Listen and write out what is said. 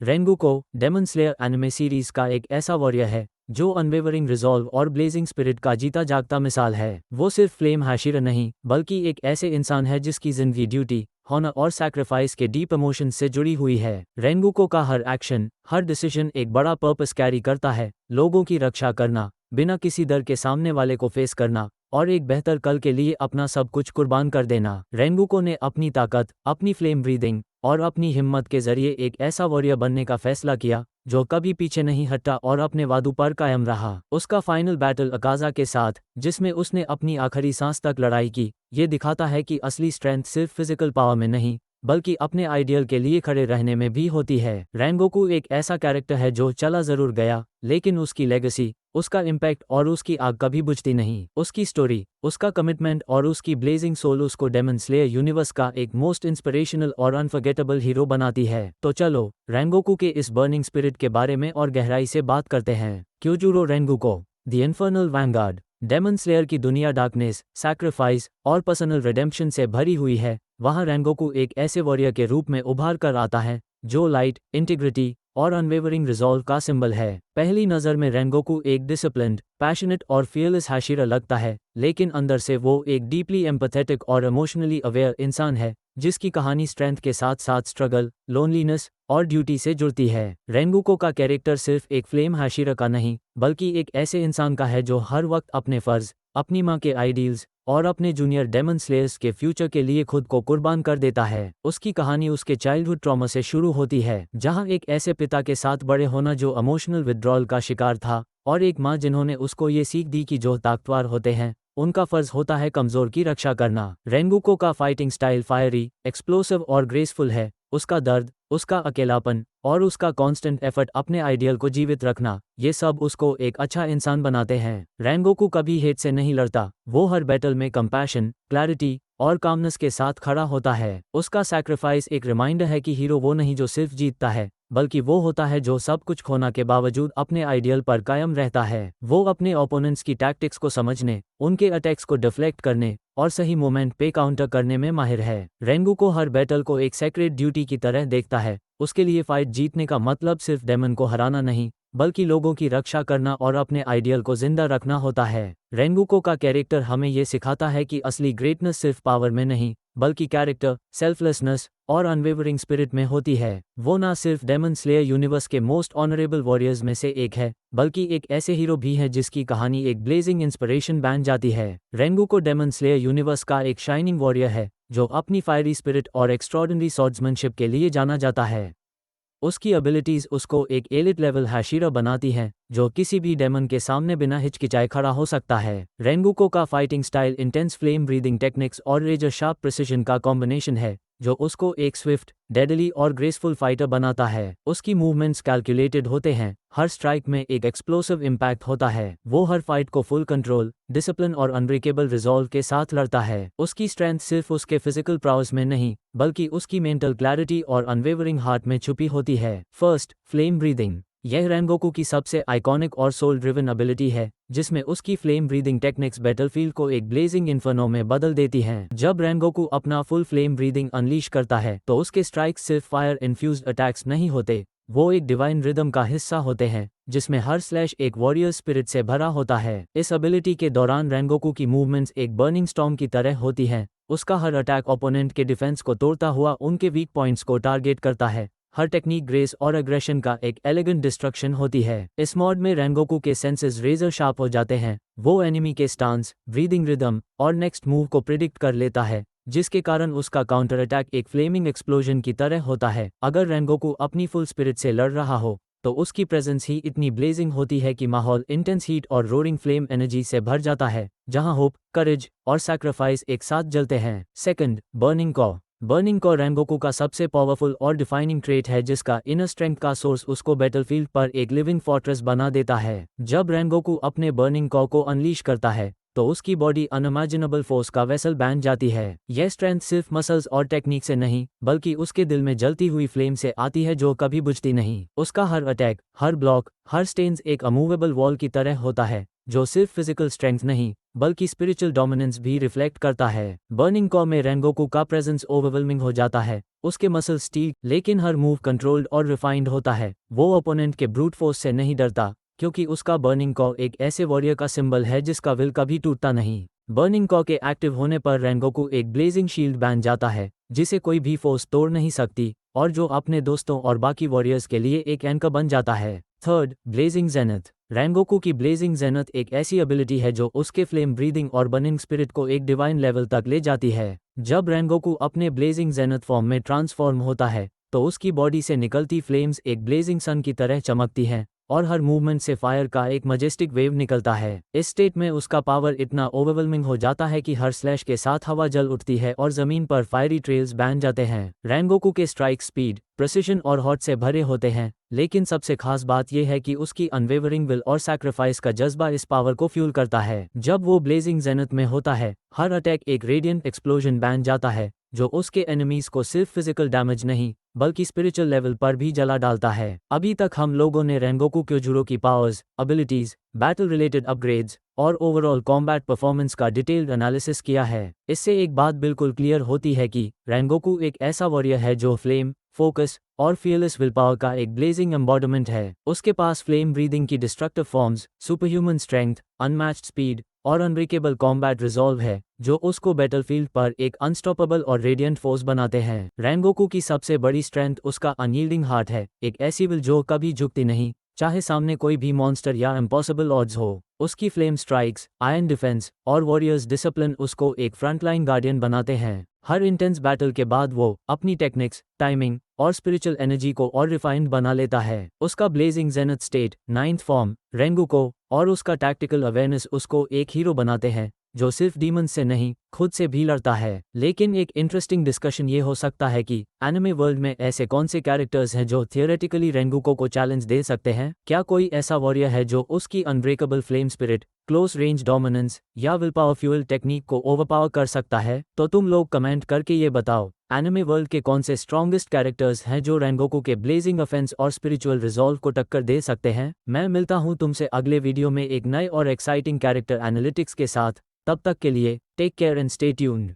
रेंगुको daemon slayer anime series का एक ऐसा वॉरियर है जो अनवेवरिंग रिजॉल्व और ब्लेजिंग स्पिरिट का जीता जागता मिसाल है। वो सिर्फ फ्लेम हाशिरा नहीं बल्कि एक ऐसे इंसान है जिसकी जिंदगी ड्यूटी, हॉनर और सैक्रिफाइस के डीप इमोशंस से जुड़ी हुई है। रेंगुको का हर एक्शन, हर डिसीजन एक बड़ा पर्पस कैरी करता है, लोगों की रक्षा करना, बिना किसी डर के सामने वाले को फेस करना और एक बेहतर कल के लिए अपना सब कुछ कुर्बान कर देना। रेंगुको ने अपनी ताकत, अपनी फ्लेम ब्रीदिंग और अपनी हिम्मत के जरिए एक ऐसा वॉरियर बनने का फैसला किया जो कभी पीछे नहीं हटा और अपने वादों पर कायम रहा। उसका फाइनल बैटल अकाजा के साथ, जिसमें उसने अपनी आखिरी सांस तक लड़ाई की, ये दिखाता है कि असली स्ट्रेंथ सिर्फ फिजिकल पावर में नहीं बल्कि अपने आइडियल के लिए खड़े रहने में भी होती है। रेंगोकू एक ऐसा कैरेक्टर है जो चला जरूर गया, लेकिन उसकी लेगेसी, उसका इम्पैक्ट और उसकी आग कभी बुझती नहीं। उसकी स्टोरी, उसका कमिटमेंट और उसकी ब्लेजिंग सोल उसको डेमन स्लेयर यूनिवर्स का एक मोस्ट इंस्पिरेशनल और अनफॉरगेटेबल हीरो बनाती है। तो चलो रेंगोकू के इस बर्निंग स्पिरिट के बारे में और गहराई से बात करते हैं। क्योजूरो रेंगुको the infernal vanguard. Daemon slayer की दुनिया डार्कनेस, सैक्रिफाइस और पर्सनल रिडेम्पशन से भरी हुई है। वहाँ रेंगोकू एक ऐसे वॉरियर के रूप में उभार कर आता है जो लाइट, इंटीग्रिटी और अनवेवरिंग रिजॉल्व का सिंबल है। पहली नज़र में रेंगोकू एक डिसिप्लिन्ड, पैशनेट और फियरलेस हाशिरा लगता है, लेकिन अंदर से वो एक डीपली एम्पैथेटिक और इमोशनली अवेयर इंसान है जिसकी कहानी स्ट्रेंथ के साथ साथ स्ट्रगल, लोनलीनेस और ड्यूटी से जुड़ती है। रेंगुको का कैरेक्टर सिर्फ एक फ्लेम हाशिरा का नहीं बल्कि एक ऐसे इंसान का है जो हर वक्त अपने फ़र्ज, अपनी माँ के आइडियल्स और अपने जूनियर डेमन स्लेयर्स के फ्यूचर के लिए खुद को कुर्बान कर देता है। उसकी कहानी उसके चाइल्डहुड ट्रॉमा से शुरू होती है, जहां एक ऐसे पिता के साथ बड़े होना जो इमोशनल विथड्रॉल का शिकार था और एक माँ जिन्होंने उसको ये सीख दी कि जो ताकतवर होते हैं उनका फर्ज होता है कमजोर की रक्षा करना। रेंगुको का फाइटिंग स्टाइल फायरी, एक्सप्लोसिव और ग्रेसफुल है। उसका दर्द, उसका अकेलापन और उसका कांस्टेंट एफर्ट अपने आइडियल को जीवित रखना, ये सब उसको एक अच्छा इंसान बनाते हैं। रेंगोकू कभी हेट से नहीं लड़ता, वो हर बैटल में कंपैशन, क्लैरिटी और कामनेस के साथ खड़ा होता है। उसका सैक्रिफाइस एक रिमाइंडर है कि हीरो वो नहीं जो सिर्फ जीतता है, बल्कि वो होता है जो सब कुछ खोना के बावजूद अपने आइडियल पर कायम रहता है। वो अपने ओपोनेंट्स की टैक्टिक्स को समझने, उनके अटैक्स को डिफ्लेक्ट करने और सही मोमेंट पे काउंटर करने में माहिर है। रेंगुको हर बैटल को एक सेक्रेट ड्यूटी की तरह देखता है। उसके लिए फाइट जीतने का मतलब सिर्फ डेमन को हराना नहीं बल्कि लोगों की रक्षा करना और अपने आइडियल को जिंदा रखना होता है। रेंगुको का कैरेक्टर हमें ये सिखाता है कि असली ग्रेटनेस सिर्फ पावर में नहीं बल्कि कैरेक्टर, सेल्फलेसनेस और अनवेवरिंग स्पिरिट में होती है। वो ना सिर्फ डेमन स्लेयर यूनिवर्स के मोस्ट ऑनरेबल वॉरियर्स में से एक है बल्कि एक ऐसे हीरो भी है जिसकी कहानी एक ब्लेजिंग इंस्पिरेशन बन जाती है। रेंगुको डेमन स्लेयर यूनिवर्स का एक शाइनिंग वॉरियर है जो अपनी फायरी स्पिरिट और एक्स्ट्रॉर्डिनरी स्वॉर्ड्समैनशिप के लिए जाना जाता है। उसकी एबिलिटीज उसको एक एलिट लेवल हाशिरा बनाती हैं जो किसी भी डेमन के सामने बिना हिचकिचाए खड़ा हो सकता है। रेंगुको का fighting style intense flame breathing techniques और रेजर शार्प प्रिसिशन का कॉम्बिनेशन है जो उसको एक स्विफ्ट, डेडली और ग्रेसफुल फाइटर बनाता है। उसकी मूवमेंट्स कैलकुलेटेड होते हैं, हर स्ट्राइक में एक एक्सप्लोसिव इम्पैक्ट होता है। वो हर फाइट को फुल कंट्रोल, डिसिप्लिन और अनब्रेकेबल रिजॉल्व के साथ लड़ता है। उसकी स्ट्रेंथ सिर्फ उसके फिजिकल प्राउस में नहीं बल्कि उसकी मेंटल क्लैरिटी और अनवेवरिंग हार्ट में छुपी होती है। First, flame breathing. यह रेंगोकू की सबसे आइकॉनिक और सोल ड्रिवन एबिलिटी है जिसमें उसकी फ्लेम ब्रीदिंग टेक्निक्स बैटलफील्ड को एक ब्लेजिंग इन्फर्नो में बदल देती हैं। जब रेंगोकू अपना फुल फ्लेम ब्रीदिंग अनलीश करता है तो उसके स्ट्राइक्स सिर्फ फायर इन्फ्यूज्ड अटैक्स नहीं होते, वो एक डिवाइन रिदम का हिस्सा होते हैं जिसमें हर स्लैश एक वॉरियर स्पिरिट से भरा होता है। इस एबिलिटी के दौरान रेंगोकू की मूवमेंट्स एक बर्निंग स्टॉर्म की तरह होती हैं। उसका हर अटैक ओपोनेंट के डिफेंस को तोड़ता हुआ उनके वीक पॉइंट्स को टारगेट करता है। हर टेक्निक ग्रेस और एग्रेशन का एक एलिगेंट डिस्ट्रक्शन होती है। इस मोड में रेंगोकू के सेंसेस रेजर शार्प हो जाते हैं। वो एनिमी के स्टांस, ब्रीदिंग रिदम और नेक्स्ट मूव को प्रिडिक्ट कर लेता है, जिसके कारण उसका काउंटर अटैक एक फ्लेमिंग एक्सप्लोजन की तरह होता है। अगर रेंगोकू अपनी फुल स्पिरिट से लड़ रहा हो तो उसकी प्रेजेंस ही इतनी ब्लेजिंग होती है कि माहौल इंटेंस हीट और रोरिंग फ्लेम एनर्जी से भर जाता है, जहां होप, करेज और सैक्रिफाइस एक साथ जलते हैं। सेकंड, बर्निंग कॉ। बर्निंग कॉ रेंगोकू का सबसे पावरफुल और डिफाइनिंग ट्रेट है जिसका इनर स्ट्रेंथ का सोर्स उसको बैटलफील्ड पर एक लिविंग फोर्ट्रेस बना देता है। जब रेंगोकू अपने बर्निंग कॉ को अनलीश करता है तो उसकी बॉडी अनइमेजिनेबल फोर्स का वेसल बन जाती है। यह स्ट्रेंथ सिर्फ मसल्स और टेक्निक से नहीं बल्कि उसके दिल में जलती हुई फ्लेम से आती है जो कभी बुझती नहीं। उसका हर अटैक, हर ब्लॉक, हर स्टेन्स एक अमूवेबल वॉल की तरह होता है जो सिर्फ फिजिकल स्ट्रेंथ नहीं बल्कि स्पिरिचुअल डोमिनेंस भी रिफ्लेक्ट करता है। बर्निंग कॉ में रेंगोकू का प्रेजेंस ओवरवेलमिंग हो जाता है। उसके मसल स्टील, लेकिन हर मूव कंट्रोल्ड और रिफाइंड होता है। वो ओपोनेंट के ब्रूट फोर्स से नहीं डरता, क्योंकि उसका बर्निंग कॉ एक ऐसे वॉरियर का सिंबल है जिसका विल कभी टूटता नहीं। बर्निंग कॉ के एक्टिव होने पर रेंगोकू एक ब्लेजिंग शील्ड बन जाता है, जिसे कोई भी फोर्स तोड़ नहीं सकती, और जो अपने दोस्तों और बाकी वॉरियर्स के लिए एक एंकर बन जाता है। Third, blazing zenith. रेंगोकू की ब्लेजिंग जेनथ एक ऐसी एबिलिटी है जो उसके फ्लेम ब्रीदिंग और बर्निंग स्पिरिट को एक डिवाइन लेवल तक ले जाती है। जब रेंगोकू अपने ब्लेजिंग जेनथ फॉर्म में ट्रांसफॉर्म होता है, तो उसकी बॉडी से निकलती फ्लेम्स एक ब्लेजिंग सन की तरह चमकती हैं, और हर मूवमेंट से फायर का एक मजेस्टिक वेव निकलता है। इस स्टेट में उसका पावर इतना ओवरवेलमिंग हो जाता है कि हर स्लैश के साथ हवा जल उठती है और जमीन पर फायरी ट्रेल्स बन जाते हैं। रेंगोकू के स्ट्राइक स्पीड, प्रिसिशन और हॉट से भरे होते हैं, लेकिन सबसे खास बात यह है कि उसकी अनवेवरिंग विल और सैक्रिफाइस का जज्बा इस पावर को फ्यूल करता है। जब वो ब्लेजिंग जेनथ में होता है, हर अटैक एक रेडियंट एक्सप्लोजन बन जाता है, जो उसके एनिमीज को सिर्फ फिजिकल डैमेज नहीं, बल्कि स्पिरिचुअल लेवल पर भी जला डालता है। अभी तक हम लोगों ने रेंगोकू क्योजुरो की powers, abilities, battle related upgrades और ओवरऑल कॉम्बैट परफॉर्मेंस का डिटेल्ड एनालिसिस किया है। इससे एक बात बिल्कुल क्लियर होती है कि रेंगोकू एक ऐसा वॉरियर है जो फ्लेम, फोकस और फियरलेस विल पावर का एक ब्लेजिंग एम्बॉडीमेंट है। उसके पास फ्लेम ब्रीदिंग की destructive forms, सुपरह्यूमन strength, unmatched speed और अनब्रेकेबल कॉम्बैट रिजॉल्व है, जो उसको बैटलफील्ड पर एक अनस्टॉपेबल और रेडियंट फोर्स बनाते हैं। रेंगोकू की सबसे बड़ी स्ट्रेंथ उसका अनयील्डिंग हार्ट है, एक ऐसी विल जो कभी झुकती नहीं, चाहे सामने कोई भी मॉन्स्टर या इम्पॉसिबल ऑड्स हो। उसकी फ्लेम स्ट्राइक्स, आयरन डिफेंस और वॉरियर्स डिसिप्लिन उसको एक फ्रंटलाइन गार्डियन बनाते हैं। हर इंटेंस बैटल के बाद वो अपनी टेक्निक्स, टाइमिंग और स्पिरिचुअल एनर्जी को और रिफाइंड बना लेता है। उसका blazing zenith state, ninth form, Rengoku और उसका टैक्टिकल अवेयरनेस उसको एक हीरो बनाते हैं, जो सिर्फ डीमंस से नहीं, खुद से भी लड़ता है। लेकिन एक इंटरेस्टिंग डिस्कशन ये हो सकता है कि एनिमे वर्ल्ड में ऐसे कौन से कैरेक्टर्स हैं जो थियोरेटिकली रेंगोकू को चैलेंज दे सकते हैं? क्या कोई ऐसा वॉरियर है जो उसकी unbreakable flame spirit, close range dominance या विल पावर फ्यूल टेक्निक को ओवरपावर कर सकता है? तो तुम लोग कमेंट करके ये बताओ, एनिमे वर्ल्ड के कौन से स्ट्रॉन्गेस्ट कैरेक्टर्स हैं जो रेंगोकू के ब्लेजिंग ऑफेंस और स्पिरिचुअल रिजॉल्व को टक्कर दे सकते हैं? मैं मिलता हूं तुमसे अगले वीडियो में एक नए और एक्साइटिंग कैरेक्टर एनालिटिक्स के साथ। तब तक के लिए take care and stay tuned.